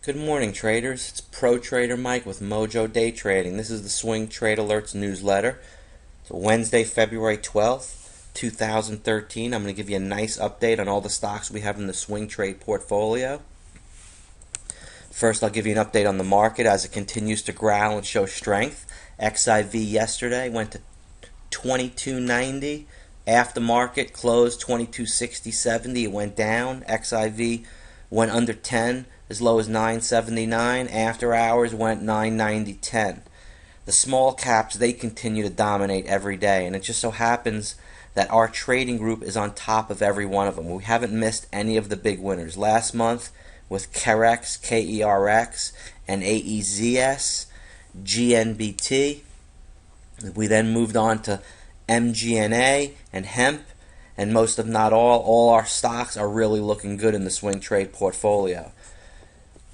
Good morning, traders. It's ProTrader Mike with MOJO Day Trading. This is the Swing Trade Alerts newsletter. It's Wednesday, February 12th, 2013. I'm going to give you a nice update on all the stocks we have in the swing trade portfolio. First, I'll give you an update on the market as it continues to growl and show strength. XIV yesterday went to 22.90. After market closed 22.60.70. It went down. XIV went under 10, as low as 9.79. After hours went 9.90.10. The small caps, they continue to dominate every day, and it just so happens that our trading group is on top of every one of them. We haven't missed any of the big winners. Last month with Kerex, KERX, and AEZS, GNBT. We then moved on to MGNA and Hemp, and most of not all our stocks are really looking good in the swing trade portfolio.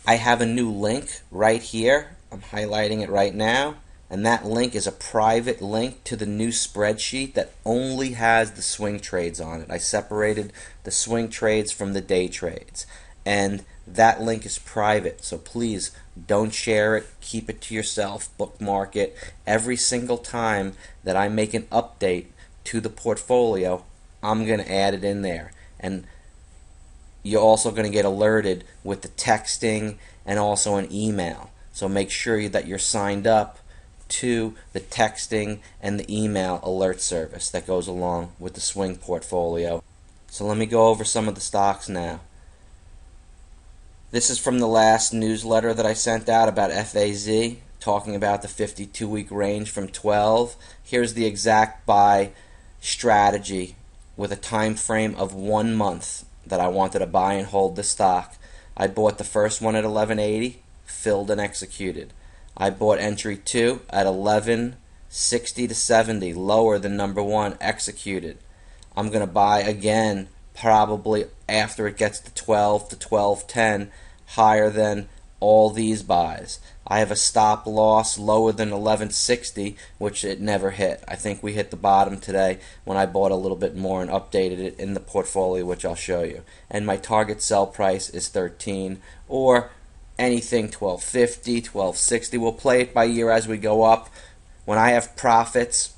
I have a new link right here. I'm highlighting it right now, and that link is a private link to the new spreadsheet that only has the swing trades on it. I separated the swing trades from the day trades, and that link is private, so please don't share it. Keep it to yourself. Bookmark it. Every single time that I make an update to the portfolio, I'm going to add it in there, and you're also going to get alerted with the texting and also an email. So make sure that you're signed up to the texting and the email alert service that goes along with the swing portfolio. So let me go over some of the stocks now. This is from the last newsletter that I sent out about FAZ, talking about the 52-week range from 12. Here's the exact buy strategy with a time frame of 1 month that I wanted to buy and hold the stock. I bought the first one at 11.80, filled and executed. I bought entry 2 at 11.60 to 70, lower than number 1, executed. I'm going to buy again probably after it gets to 12 to 12.10, higher than all these buys. I have a stop loss lower than 11.60, which it never hit. I think we hit the bottom today when I bought a little bit more and updated it in the portfolio, which I'll show you. And my target sell price is 13, or anything 12.50, 12.60. We'll play it by year as we go up. When I have profits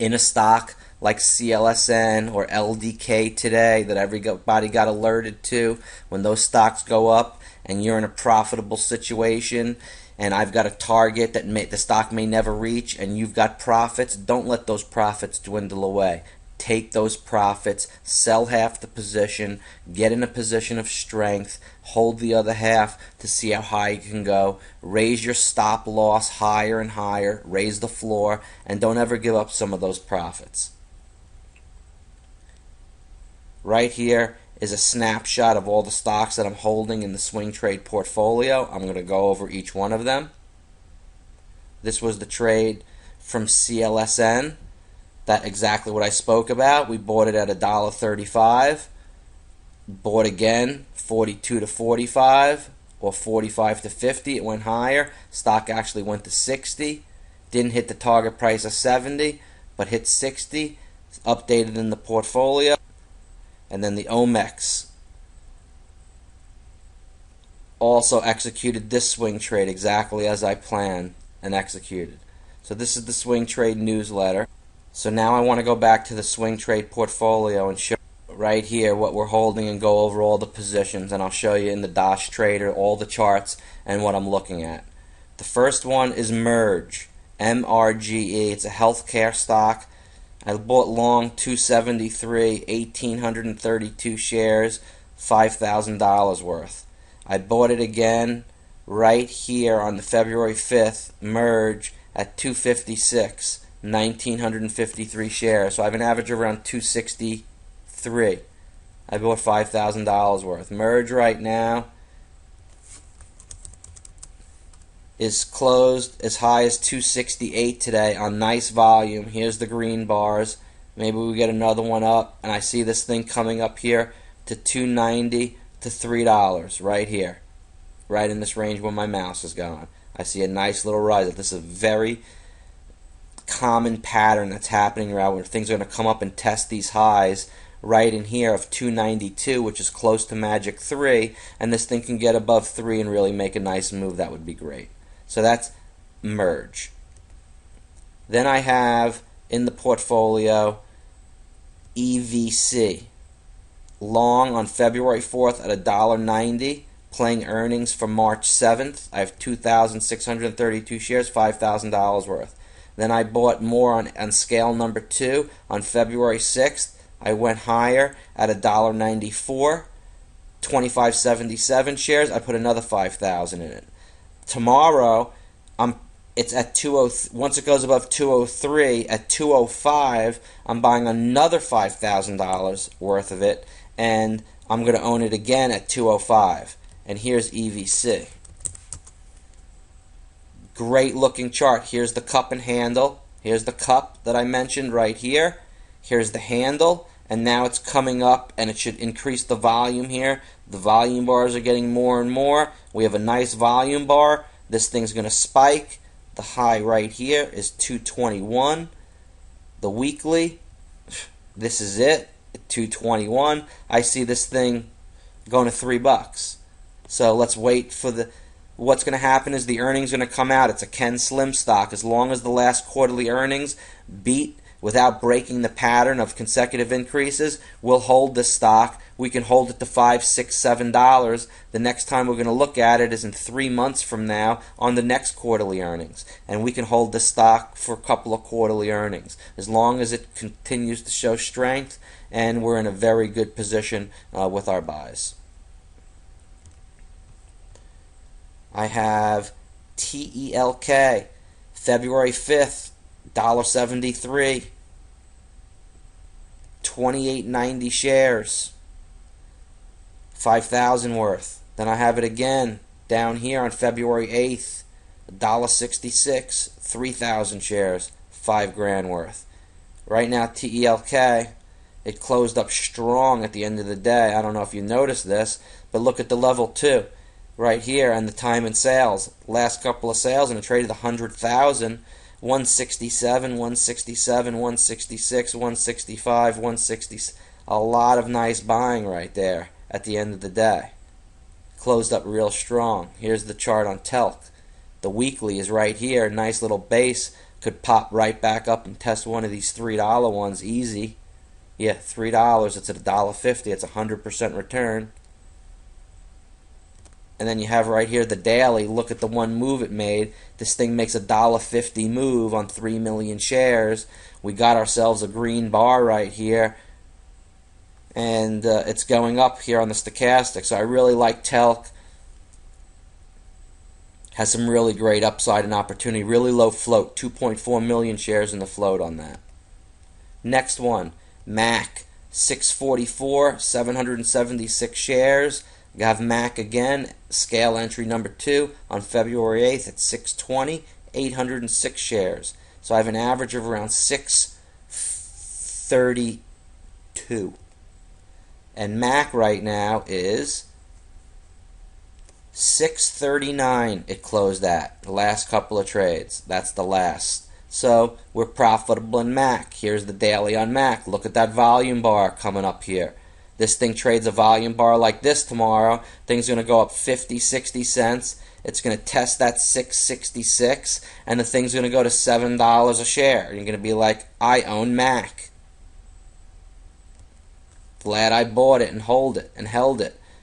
in a stock like CLSN or LDK today that everybody got alerted to, when those stocks go up and you're in a profitable situation and I've got a target that the stock may never reach and you've got profits, don't let those profits dwindle away. Take those profits, sell half the position, get in a position of strength, hold the other half to see how high you can go, raise your stop loss higher and higher, raise the floor, and don't ever give up some of those profits. Right here is a snapshot of all the stocks that I'm holding in the swing trade portfolio. I'm going to go over each one of them. This was the trade from CLSN. That's exactly what I spoke about. We bought it at $1.35. Bought again 42 to 45 or 45 to 50. It went higher. Stock actually went to 60. Didn't hit the target price of 70, but hit 60. It's updated in the portfolio. And then the OMEX also executed this swing trade exactly as I planned and executed. So this is the swing trade newsletter. So now I want to go back to the swing trade portfolio and show right here what we're holding and go over all the positions, and I'll show you in the Dash Trader all the charts and what I'm looking at. The first one is Merge, MRGE. It's a healthcare stock. I bought long 273, 1,832 shares, $5,000 worth. I bought it again right here on the February 5th, Merge, at 256, 1,953 shares. So I have an average of around 263. I bought $5,000 worth. Merge right now is closed as high as 268 today on nice volume. Here's the green bars. Maybe we get another one up, and I see this thing coming up here to 290 to $3 right here, right in this range where my mouse is going. I see a nice little rise. This is a very common pattern that's happening around where things are going to come up and test these highs right in here of 292, which is close to magic 3, and this thing can get above 3 and really make a nice move. That would be great. So that's merge. Then I have in the portfolio EVC. Long on February 4th at $1.90, playing earnings for March 7th. I have 2,632 shares, $5,000 worth. Then I bought more on scale number 2 on February 6th. I went higher at $1.94, 2577 shares. I put another 5,000 in it. Tomorrow, it's at 203. Once it goes above 203, at 205, I'm buying another $5,000 worth of it, and I'm going to own it again at 205. And here's EVC. Great looking chart. Here's the cup and handle. Here's the cup that I mentioned right here. Here's the handle, and now it's coming up, and it should increase the volume here. The volume bars are getting more and more. We have a nice volume bar. This thing's going to spike. The high right here is 221. The weekly, this is it, 221. I see this thing going to $3. So let's wait for what's going to happen is the earnings are going to come out. It's a Ken Slim stock. As long as the last quarterly earnings beat without breaking the pattern of consecutive increases, we'll hold this stock. We can hold it to $5, $6, $7. The next time we're going to look at it is in 3 months from now on the next quarterly earnings. And we can hold this stock for a couple of quarterly earnings as long as it continues to show strength, and we're in a very good position with our buys. I have TELK, February 5th, $1.73, 2890 shares, 5,000 worth. Then I have it again down here on February 8th, $1.66, 3,000 shares, 5 grand worth. Right now, TELK, it closed up strong at the end of the day. I don't know if you noticed this, but look at the level 2 right here and the time in sales. Last couple of sales, and it traded 100,000. 167, 167, 166, 165, 160. A lot of nice buying right there at the end of the day. Closed up real strong. Here's the chart on TELK. The weekly is right here. Nice little base. Could pop right back up and test one of these $3 ones easy. Yeah, $3. It's at $1.50. It's a 100% return. And then you have right here the daily. Look at the one move it made. This thing makes a $1.50 move on 3 million shares. We got ourselves a green bar right here. And it's going up here on the stochastic. So I really like TELK. Has some really great upside and opportunity. Really low float. 2.4 million shares in the float on that. Next one. MAC. 644. 776 shares. We have MAC again, scale entry number 2 on February 8th at 620, 806 shares. So I have an average of around 632. And MAC right now is 639 it closed at. The last couple of trades. That's the last. So we're profitable in MAC. Here's the daily on MAC. Look at that volume bar coming up here. This thing trades a volume bar like this tomorrow. Thing's going to go up 50, 60 cents. It's going to test that 666, and the thing's going to go to $7 a share. You're going to be like, I own MAC. Glad I bought it and held it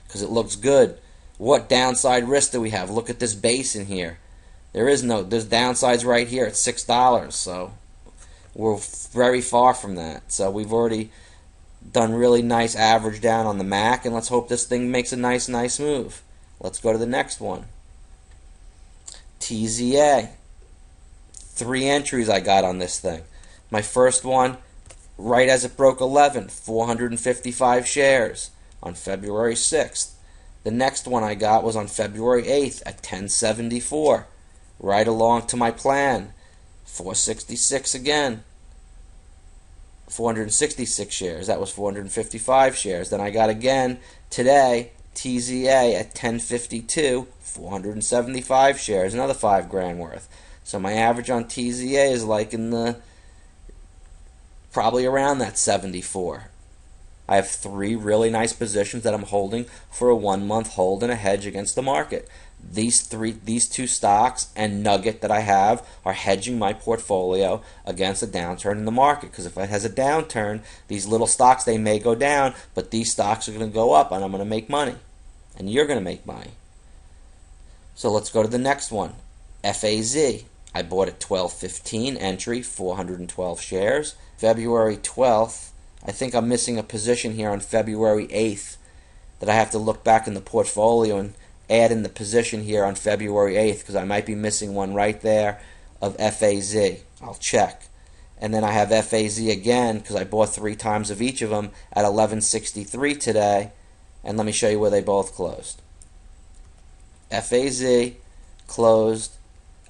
because it looks good. What downside risk do we have? Look at this base in here. There's downsides right here at $6, so we're very far from that. So we've already done really nice average down on the MAC, and let's hope this thing makes a nice move. Let's go to the next one. TZA. 3 entries I got on this thing. My first one, right as it broke 11, 455 shares on February 6th. The next one I got was on February 8th at 1074. Right along to my plan. 466 again. 466 shares. That was 455 shares. Then I got again today, TZA at 1052, 475 shares, another 5 grand worth. So my average on TZA is like in the, probably around that 74. I have 3 really nice positions that I'm holding for a 1-month hold and a hedge against the market. These 2 stocks and Nugget that I have are hedging my portfolio against a downturn in the market, because if it has a downturn, these little stocks, they may go down, but these stocks are going to go up and I'm going to make money, and you're going to make money. So let's go to the next one. FAZ. I bought at 12.15, entry 412 shares. February 12th, I think I'm missing a position here on February 8th that I have to look back in the portfolio and add in the position here on February 8th, because I might be missing one right there of FAZ. I'll check. And then I have FAZ again, because I bought 3 times of each of them at 11.63 today. And let me show you where they both closed. FAZ closed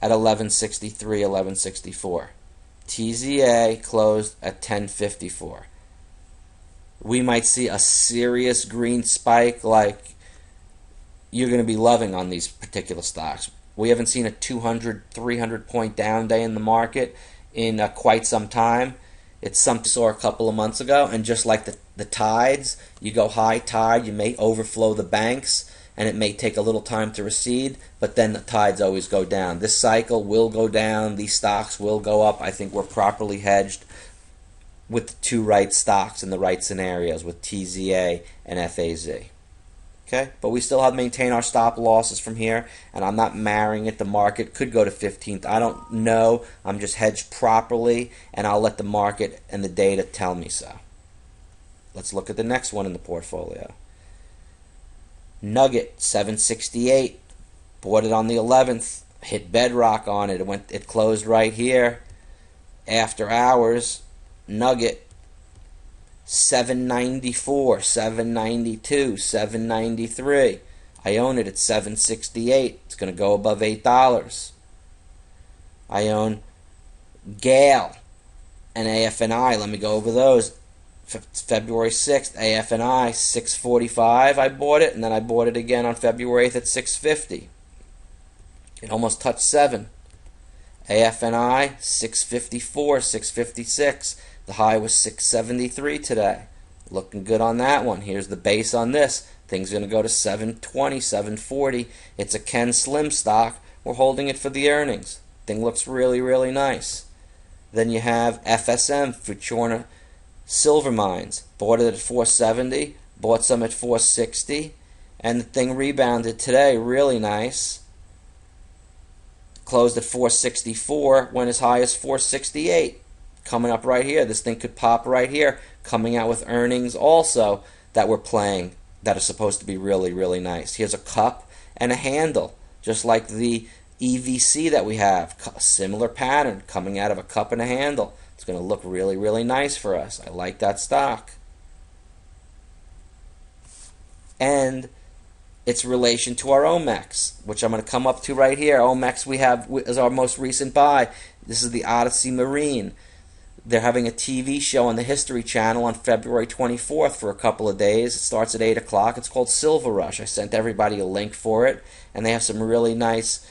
at 11.63, 11.64. TZA closed at 10.54. We might see a serious green spike like you're going to be loving on these particular stocks. We haven't seen a 200, 300 point down day in the market in quite some time. It's something we saw a couple of months ago, and just like the tides, you go high tide, you may overflow the banks, and it may take a little time to recede, but then the tides always go down. This cycle will go down, these stocks will go up. I think we're properly hedged with the 2 right stocks in the right scenarios with TZA and FAZ. Okay, but we still have to maintain our stop losses from here, and I'm not marrying it. The market could go to 15th. I don't know. I'm just hedged properly, and I'll let the market and the data tell me so. Let's look at the next one in the portfolio. Nugget 768. Bought it on the 11th. Hit bedrock on it. It closed right here. After hours, Nugget 794, 792, 793. I own it at 768. It's going to go above $8. I own Gale and AFNI. Let me go over those. February 6th, AFNI 645. I bought it, and then I bought it again on February 8th at 650. It almost touched 7. AFNI 654, 656. The high was 673 today. Looking good on that one. Here's the base on this. Things are going to go to 720, 740. It's a Ken Slim stock. We're holding it for the earnings. Thing looks really, really nice. Then you have FSM, Futurna Silver Mines. Bought it at 470. Bought some at 460. And the thing rebounded today. Really nice. Closed at 464. Went as high as 468. Coming up right here. This thing could pop right here. Coming out with earnings also that we're playing that are supposed to be really, really nice. Here's a cup and a handle, just like the EVC that we have. Similar pattern coming out of a cup and a handle. It's going to look really, really nice for us. I like that stock. And its relation to our OMEX, which I'm going to come up to right here. OMEX we have as our most recent buy. This is the Odyssey Marine. They're having a TV show on the History Channel on February 24th for a couple of days. It starts at 8 o'clock. It's called Silver Rush. I sent everybody a link for it, and they have some really nice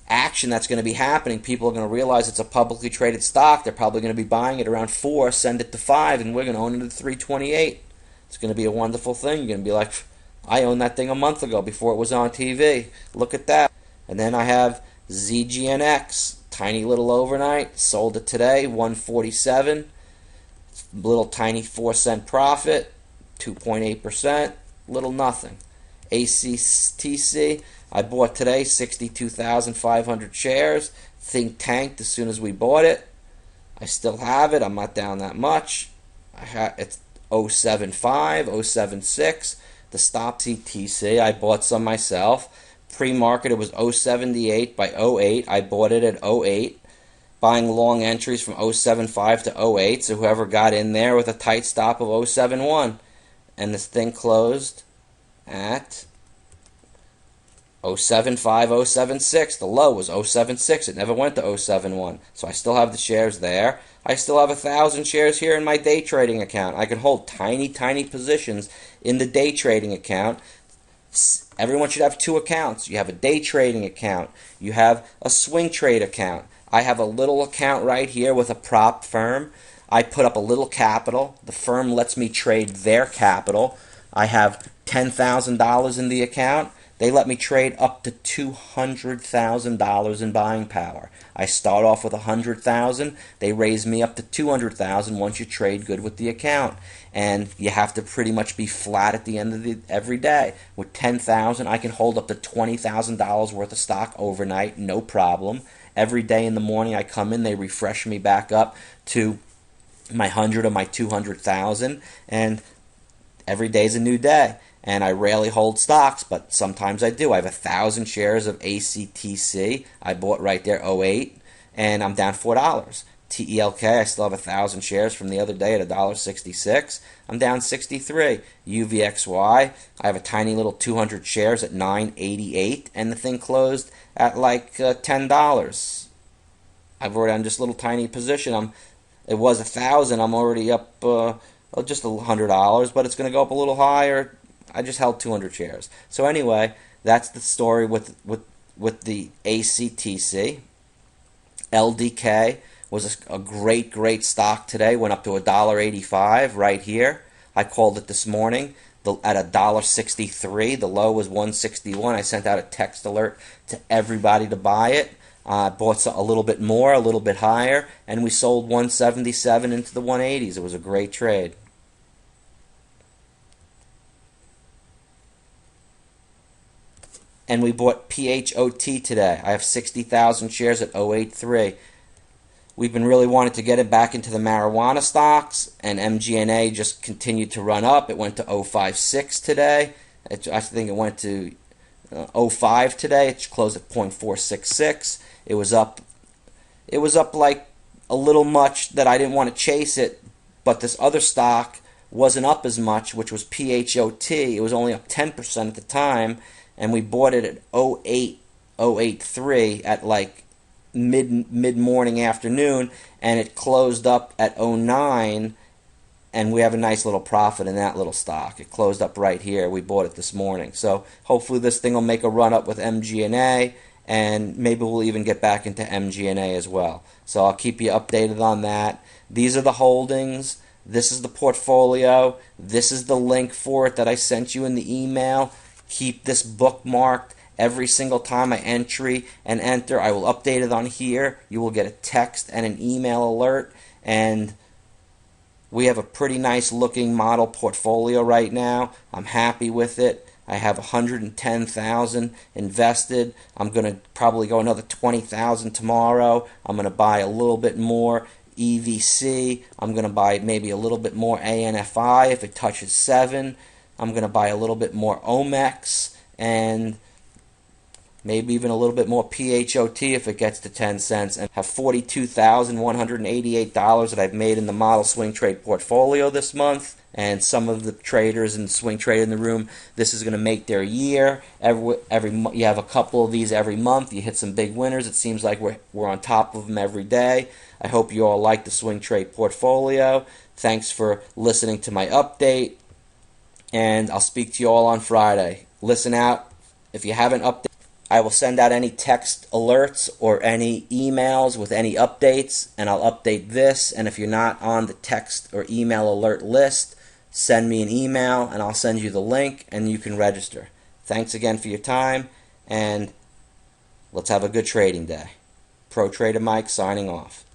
action that's going to be happening. People are going to realize it's a publicly traded stock. They're probably going to be buying it around 4, send it to 5, and we're going to own it at 328. It's going to be a wonderful thing. You're going to be like, I owned that thing a month ago before it was on TV. Look at that. And then I have ZGNX. Tiny little overnight. Sold it today, 147. Little tiny 4-cent profit, 2.8%. Little nothing. ACTC, I bought today 62,500 shares. Thing tanked as soon as we bought it. I still have it. I'm not down that much. It's 075, 076. The stop CTC, I bought some myself. Premarket, it was 078 by 08. I bought it at 08. Buying long entries from 075 to 08. So whoever got in there with a tight stop of 071. And this thing closed at 075, 076. The low was 076. It never went to 071. So I still have the shares there. I still have 1,000 shares here in my day trading account. I can hold tiny, tiny positions in the day trading account. Everyone should have 2 accounts. You have a day trading account. You have a swing trade account. I have a little account right here with a prop firm. I put up a little capital. The firm lets me trade their capital. I have $10,000 in the account. They let me trade up to $200,000 in buying power. I start off with $100,000. They raise me up to $200,000 once you trade good with the account. And you have to pretty much be flat at the end of every day. With $10,000, I can hold up to $20,000 worth of stock overnight, no problem. Every day in the morning I come in, they refresh me back up to my 100 or my 200,000, and every day is a new day. And I rarely hold stocks, but sometimes I do. I have 1,000 shares of ACTC. I bought right there, '08, and I'm down $4. TELK, I still have 1,000 shares from the other day at $1.66. I'm down 63. UVXY, I have a tiny little 200 shares at $9.88, and the thing closed at like $10. I've already on just a little tiny position. It was 1,000. I'm already up just $100, but it's going to go up a little higher. I just held 200 shares. So anyway, that's the story with the ACTC. LDK was a great stock today. Went up to $1.85 right here. I called it this morning at $1.63. The low was $1.61. I sent out a text alert to everybody to buy it. Bought a little bit more, a little bit higher, and we sold $177 into the 180s. It was a great trade. And we bought PHOT today. I have 60,000 shares at 083. We've been really wanting to get it back into the marijuana stocks, and MGNA just continued to run up. It went to 056 today. I think it went to 05 today. It closed at 0.466. It was up like a little much that I didn't want to chase it, but this other stock wasn't up as much, which was PHOT. It was only up 10% at the time, and we bought it at 0.83 at like mid-morning afternoon, and it closed up at 0.9, and we have a nice little profit in that little stock. It closed up right here. We bought it this morning. So hopefully this thing will make a run up with MGNA, and maybe we'll even get back into MGNA as well. So I'll keep you updated on that. These are the holdings. This is the portfolio. This is the link for it that I sent you in the email. Keep this bookmarked. Every single time I enter, I will update it on here. You will get a text and an email alert. And we have a pretty nice looking model portfolio right now. I'm happy with it. I have 110,000 invested. I'm going to probably go another 20,000 tomorrow. I'm going to buy a little bit more EVC. I'm going to buy maybe a little bit more ANFI if it touches 7. I'm going to buy a little bit more OMEX, and maybe even a little bit more PHOT if it gets to 10 cents, and have $42,188 that I've made in the model swing trade portfolio this month. And some of the traders in swing trade in the room, this is going to make their year. You have a couple of these every month. You hit some big winners. It seems like we're on top of them every day. I hope you all like the swing trade portfolio. Thanks for listening to my update, and I'll speak to you all on Friday. Listen out. If you haven't updated, I will send out any text alerts or any emails with any updates, and I'll update this. And if you're not on the text or email alert list, send me an email and I'll send you the link and you can register. Thanks again for your time, and let's have a good trading day. ProTrader Mike signing off.